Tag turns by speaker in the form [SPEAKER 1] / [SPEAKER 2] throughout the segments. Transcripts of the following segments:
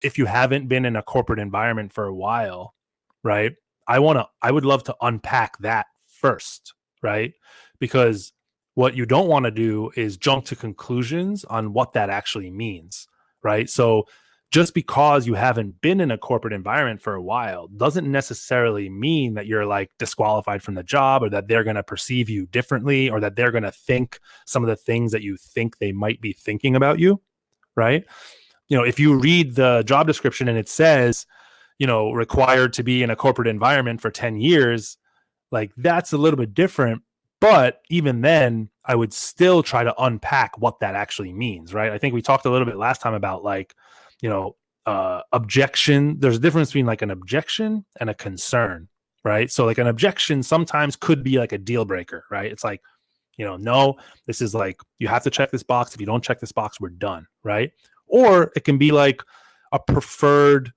[SPEAKER 1] if you haven't been in a corporate environment for a while, right? I would love to unpack that first, right? Because what you don't want to do is jump to conclusions on what that actually means, right? So just because you haven't been in a corporate environment for a while doesn't necessarily mean that you're like disqualified from the job, or that they're going to perceive you differently, or that they're going to think some of the things that you think they might be thinking about you, right? If you read the job description and it says, required to be in a corporate environment for 10 years, like that's a little bit different. But even then, I would still try to unpack what that actually means, right? I think we talked a little bit last time about like, objection. There's a difference between like an objection and a concern, right? So like an objection sometimes could be like a deal breaker, right? It's like, no, this is like, you have to check this box. If you don't check this box, we're done, right? Or it can be like a preferred,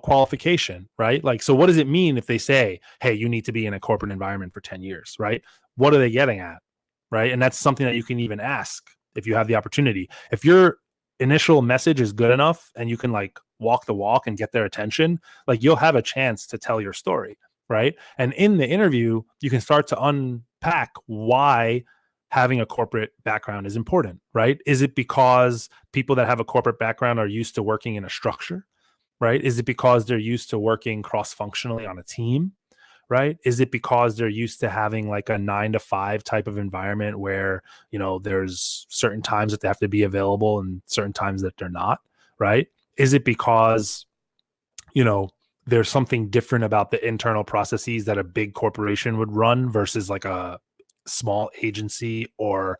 [SPEAKER 1] qualification, right? Like, so what does it mean if they say, hey, you need to be in a corporate environment for 10 years, right? What are they getting at, right? And that's something that you can even ask if you have the opportunity. If your initial message is good enough and you can like walk the walk and get their attention, like you'll have a chance to tell your story, right? And in the interview, you can start to unpack why having a corporate background is important, right? Is it because people that have a corporate background are used to working in a structure, right? Is it because they're used to working cross-functionally on a team, right? Is it because they're used to having like a 9 to 5 type of environment where, there's certain times that they have to be available and certain times that they're not, right? Is it because, there's something different about the internal processes that a big corporation would run versus like a small agency, or,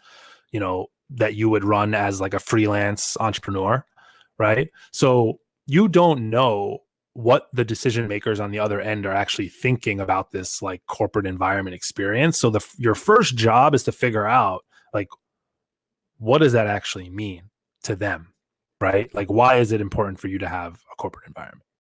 [SPEAKER 1] that you would run as like a freelance entrepreneur, right? So you don't know what the decision makers on the other end are actually thinking about this like corporate environment experience. So your first job is to figure out like, what does that actually mean to them, right? Like, why is it important for you to have a corporate environment?